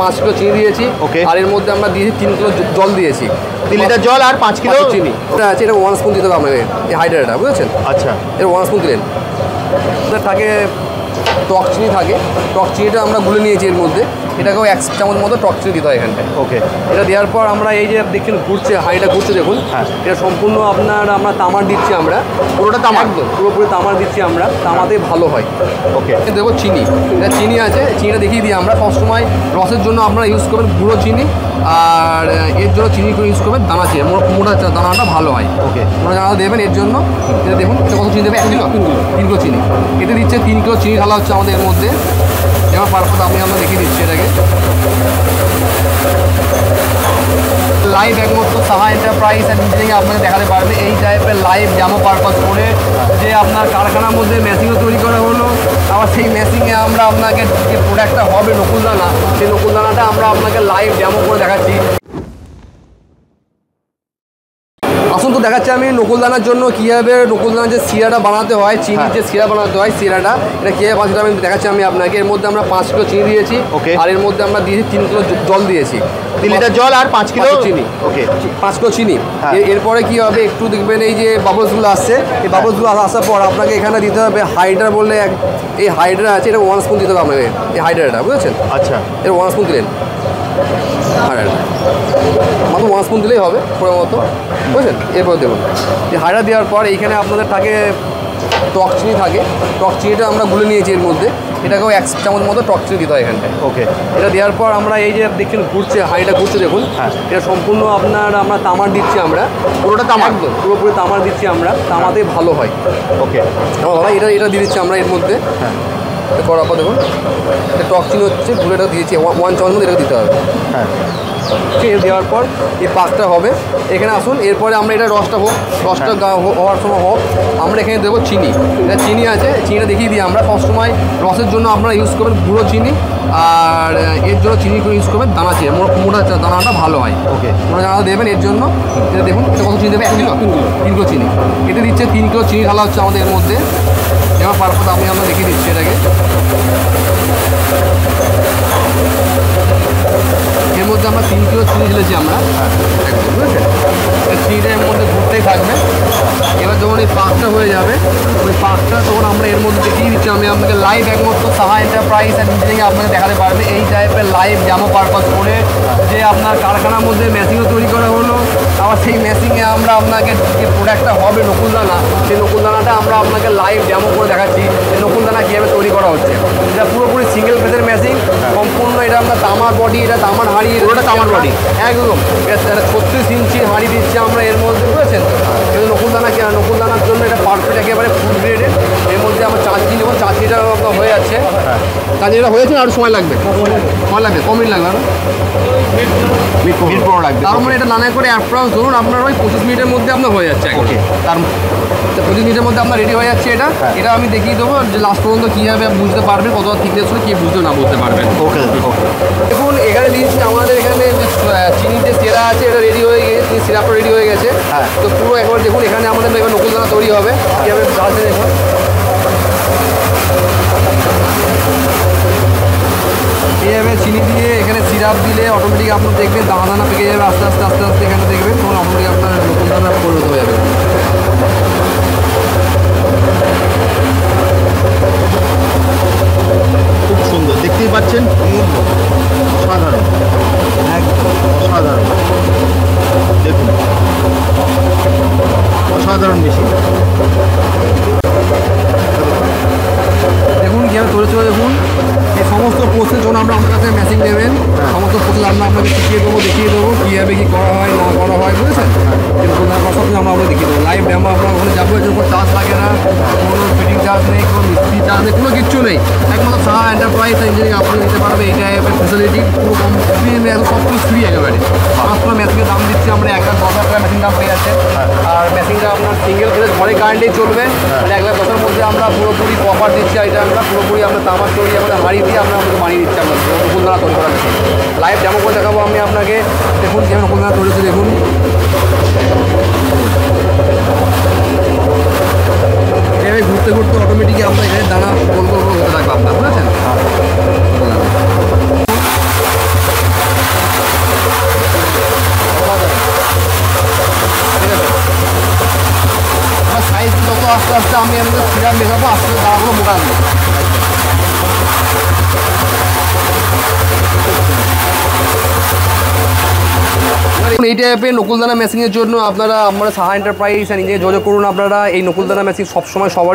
5 kilo চিনি দিয়েছি। ওকে। আর এর মধ্যে আমরা দিয়েছি 3 কিলো জল দিয়েছি। 3 লিটার জল আর 5 কিলো চিনি। এটা আছে, এটা 1 স্পুন দিতে হবে আপনাকে, এই হাইড্রেটটা বুঝেছেন। আচ্ছা, এর 1 স্পুন দিলেন। থাকে টক চিনি থাকে, টক চিনিটা আমরা গুলে নিয়েছি এর মধ্যে, এটাকেও 1 চামচ মতো টক চিনি দিতে হয় এখানটায়। ওকে। এটা দেওয়ার পর আমরা এই যে দেখছেন ঘুরছে, হাঁড়িটা ঘুরছে দেখুন। হ্যাঁ। এটা সম্পূর্ণ আমরা তামার দিচ্ছি, আমরা পুরোটা তামা, একদম পুরোপুরি তামার দিচ্ছি আমরা, তামাতেই ভালো হয়। ওকে। দেখো চিনি, এটা চিনি আছে, চিনিটা দেখিয়ে দিই আমরা। সবসময় রসের জন্য আপনারা ইউজ করবেন গুঁড়ো চিনি, আর এর জন্য চিনি করে ইউজ করবেন দানা চিনি, মোটা দানাটা ভালো হয়। ওকে। মোটা দানা দেবেন এর জন্য। এটা দেখুন এটা কত চিনি দেবে, 1 কিলো 3 কিলো চিনি। এতে দিচ্ছে 3 কিলো চিনি ঢালা হচ্ছে আমাদের এর মধ্যে। এবার পারপথ আমরা দেখিয়ে দিচ্ছি এটাকে। লাইভ একমাত্র সাহা এন্টারপ্রাইজ আর নিজে থেকে আপনাকে দেখাতে পারবে এই টাইপের লাইভ ডেমো পারপাস করে, যে আপনার কারখানার মধ্যে মেশিনও তৈরি করা হলো, আবার সেই মেশিনে আমরা আপনাকে যে প্রোডাক্টটা হবে নকুলদানা, সেই নকুলদানাটা আমরা আপনাকে লাইভ ডেমো করে দেখাচ্ছি। আসুন তো দেখাচ্ছি আমি নকুলদানার জন্য কীভাবে নকুলদানার যে সিরাটা বানাতে হয়, চিনির যে সিরা বানাতে হয়, সিরাটা এটা কীভাবে বানাতে আমি দেখাচ্ছি আমি আপনাকে। এর মধ্যে আমরা 5 কিলো চিনি দিয়েছি। ওকে। আর এর মধ্যে আমরা দিয়েছি 3 কিলো জল দিয়েছি। 3 লিটার জল আর 5 কিলো চিনি। ওকে। 5 কিলো চিনি। এরপরে কী হবে, একটু দেখবেন এই যে বাবলসগুলো আসছে, এই বাবলসগুলো আসার পর আপনাকে এখানে দিতে হবে হাইড্রা বলে এই হাইড্রা আছে, এটা 1 স্পুন দিতে হবে আপনাকে, এই হাইড্রাটা বুঝেছেন। আচ্ছা, এর 1 স্পুন দিলেন, মাত্র 1 স্পুন দিলেই হবে পরের মতো, বুঝলেন। এরপর দেখুন এই হাইড্রা দেওয়ার পর এইখানে আপনাদের থাকে টক চিনি থাকে, টক চিনিটা আমরা গুলে নিয়েছি এর মধ্যে, এটাকেও 1 চামচ মতো টক চিনি দিতে হয় এখানটায়। ওকে। এটা দেওয়ার পর আমরা এই যে দেখছেন ঘুরছে, হাঁড়িটা ঘুরছে দেখুন। হ্যাঁ। এটা সম্পূর্ণ আমরা তামার দিচ্ছি, আমরা পুরোটা তামা, একদম পুরোপুরি তামার দিচ্ছি আমরা, তামাতেই ভালো হয়। ওকে। দাদা এটা দিয়ে দিচ্ছি আমরা এর মধ্যে। হ্যাঁ। করার পর দেখুন এটা টক চিনি হচ্ছে, গুলেটা দিয়েছি 1 চামচ মতো, এটা দিতে হবে। হ্যাঁ। ঠিক আছে, দেওয়ার পর এই পাকটা হবে এখানে আসুন। এরপরে আমরা এটা রসটা হওয়ার সময় হোক, আমরা এখানে দেবো চিনি। এটা চিনি আছে, চিনিটা দেখিয়ে দিই আমরা। সবসময় রসের জন্য আপনারা ইউজ করবেন গুঁড়ো চিনি, আর এর জন্য চিনি করে ইউজ করবেন দানা চিনি, মোটা দানাটা ভালো হয়। ওকে। মোটা দানা দেবেন এর জন্য। এটা দেখুন এটা কত চিনি দেবে, 1 কিলো 3 কিলো চিনি। এতে দিচ্ছে 3 কিলো চিনি ঢালা হচ্ছে আমাদের এর মধ্যে। এবার পারপথ আমরা দেখিয়ে দিচ্ছি এটাকে। এর মধ্যে আমরা 3 কিলো চিনি ঢেলেছি আমরা, একদম বুঝেছেন। চিনিটা এর মধ্যে ঘুরতেই থাকবে। এবার যখন এই পাকটা হয়ে যাবে, ওই পাকটা তখন আমরা এর মধ্যে দেখিয়ে দিচ্ছি আমি আপনাকে লাইভ একমাত্র সাহা এন্টারপ্রাইজ আর নিজে থেকে আপনাকে দেখাতে পারবে এই টাইপের লাইভ ডেমো পারপাস করে, যে আপনার কারখানার মধ্যে মেশিনও তৈরি করা হলো, আবার সেই মেশিনে আমরা আপনাকে যে প্রোডাক্টটা হবে নকুলদানা, সেই নকুলদানাটা আমরা আপনাকে লাইভ ডেমো করে দেখাচ্ছি যে নকুলদানা কীভাবে তৈরি করা হচ্ছে। এটা পুরোপুরি সিঙ্গেল ফেজের মেশিন, সম্পূর্ণ এটা আমরা তামার বডি, এটা তামার হাঁড়ি, পুরোটা তামার বডি একদম। এটা 36 ইঞ্চির হাঁড়ি দিচ্ছি আমরা এর মধ্যে, বুঝেছেন। কিন্তু নকুলদানার জন্য এটা পারফেক্ট, একেবারে ফুড গ্রেডের। এর মধ্যে আমার চাটনি, যখন চাটনিটা আপনার হয়ে যাচ্ছে, চাটনিটা হয়েছে আর সময় লাগবে, কম মিনিট লাগবে, মিনিট 15 লাগবে। তার মানে এটা নানা করে অ্যাপ্রক্স ধরুন আপনার ওই 25 মিনিটের মধ্যে আপনার হয়ে যাচ্ছে। ওকে। তার 25 মিনিটের মধ্যে আপনার রেডি হয়ে যাচ্ছে এটা। এটা আমি দেখিয়ে দেবো যে লাস্ট পর্যন্ত কীভাবে বুঝতে পারবে, কতটা থিকনেস হলে কী বুঝতে না বুঝতে পারবেন। ওকে। দেখুন এখানে দিচ্ছি আমাদের এখানে চিনির যে সিরা আছে, এটা রেডি হয়ে গেছে, সিরাপটা রেডি হয়ে গেছে। হ্যাঁ। তো পুরো একবার দেখুন এখানে আমাদের এবার নকুলদানা তৈরি হবে কীভাবে ঢালছে দেখুন। এইভাবে চিনি দিয়ে এখানে সিরাপ দিলে অটোমেটিক আপনার দেখবেন দানা দানা পেকে যাবে, আস্তে আস্তে আস্তে আস্তে এখানে দেখবেন, তখন অটোমেটিক আপনার নকুলদানা পরিণত হয়ে যাবে। খুব সুন্দর, দেখতেই পাচ্ছেন, অসাধারণ, একদম অসাধারণ। দেখুন অসাধারণ মেশিন। দেখুন কীভাবে তৈরি ছিল, দেখুন এই সমস্ত প্রসেস যখন আপনার কাছে মেশিন নেবেন, সমস্ত প্রসেস আমরা আপনাকে শিখিয়ে দেবো, দেখিয়ে দেবো কীভাবে কী করা হয় না করা হয়, বুঝেছেন। কিন্তু সব কিছু আমরা আপনাকে দেখিয়ে দেবো লাইভ ডেমো। আপনার ওখানে যাবো, এর উপর চার্জ লাগে না, কোনো ফিটিং চার্জ নেই, কোনো মিস্ত্রি চার্জ নেই, কোনো কিচ্ছু নেই। একমাত্র সাহা এন্টারপ্রাইজ ইঞ্জিনিয়ারিং আপনি নিতে পারবে এই টাইপের ফেসিলিটি, পুরো কম ফ্রি, সব কিছু ফ্রি একেবারে। মাত্র মেশিনের দাম দিচ্ছি আমরা 1,10,000 টাকা মেশিন দাম পেয়ে যাচ্ছে। আর মেশিনটা আপনার সিঙ্গেল ফেজ ঘরে কারেন্টেই চলবে। 1,10,000 মধ্যে আমরা পুরোপুরি কভার দিচ্ছি, এটা আমরা পুরোপুরি আমরা তামার তৈরি আমাদের হাঁড়ি দিয়ে আমরা আমাদের বানিয়ে দিচ্ছি। আমরা নকুলদানা তৈরি করা মেশিন লাইভ ডেমো করে দেখাবো আমি আপনাকে। দেখুন যেমন নকুলদানা তৈরি হচ্ছে, দেখুন এভাবে ঘুরতে ঘুরতে অটোমেটিক আপনার এখানে দানা গোল গোল হতে থাকবে আপনার, বুঝেছেন। এই টাইপের নকুলদানা মেশিনের জন্য আপনারা আমরা সাহা এন্টারপ্রাইজ আর নিজে যোগাযোগ করুন। আপনারা এই নকুলদানা মেশিন সবসময় সব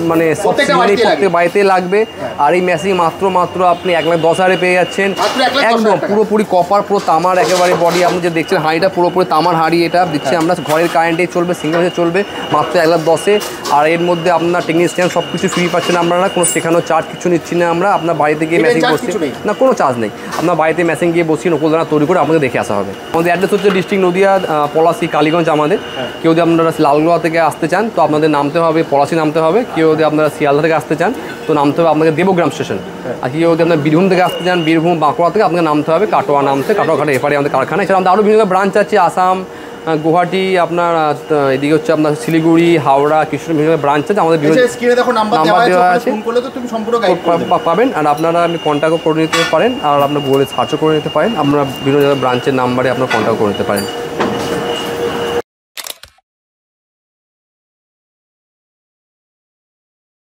মানে সব প্রত্যেকটা সিজনেই বাড়িতে প্রত্যেক বাড়িতে লাগবে। আর এই মেশিন মাত্র আপনি 1,10,000 পেয়ে যাচ্ছেন। মাত্র 1,10,000 একদম টাকা। পুরোপুরি কপার, পুরো তামার একেবারে বডি। আপনি যে দেখছেন হাঁড়িটা পুরোপুরি তামার হাঁড়ি, এটা দিচ্ছি আমরা ঘরের কারেন্টেই চলবে, সিঙ্গেল ফেজে চলবে, মাত্র 1,10,000। আর এর মধ্যে আপনার টেকনিশিয়ান সব কিছু ফ্রি পাচ্ছেন আপনারা, কোনো শেখানোর চার্জ কিছু নিচ্ছি না আমরা। আপনার বাড়িতে গিয়ে মেশিন charge বসে কিছু নেই? না, কোনো চার্জ নেই। আপনার বাড়িতে মেশিন গিয়ে বসিয়ে নকুলদানা তৈরি করে আপনাকে দেখে আসা হবে। আমাদের অ্যাড্রেস হচ্ছে ডিস্ট্রিক্ট নদিয়া, পলাশী, কালীগঞ্জ আমাদের। কেউ যদি আপনারা লালগোলা থেকে আসতে চান তো আপনাদের নামতে হবে পলাশী নামতে হবে। কেউ যদি আপনারা শিয়ালদা থেকে আসতে চান তো নামতে হবে আপনাকে দেবগ্রাম স্টেশন। আর কেউ যদি আপনার বীরভূম থেকে আসতে চান, বীরভূম বাঁকুড়া থেকে আপনাকে নামতে হবে কাটোয়া, কাটোয়া ঘাটে এপারে আমাদের কারখানা। এছাড়া আমাদের আরও বিভিন্ন ব্রাঞ্চ আছে, আসাম, গুয়াহাটি, আপনার এদিকে হচ্ছে আপনার শিলিগুড়ি, হাওড়া, কৃষ্ণ, বিভিন্ন ব্রাঞ্চ আছে আমাদের। স্ক্রিনে দেখো নাম্বার দেওয়া আছে, ফোন করলে তো তুমি সম্পূর্ণ গাইড পাবেন। আর আপনারা কন্ট্যাক্টও করে নিতে পারেন, আর আপনার গুগলে সার্চও করে নিতে পারেন। আপনারা বিভিন্ন জায়গায় ব্রাঞ্চের নাম্বারে আপনারা কন্ট্যাক্ট করে নিতে পারেন।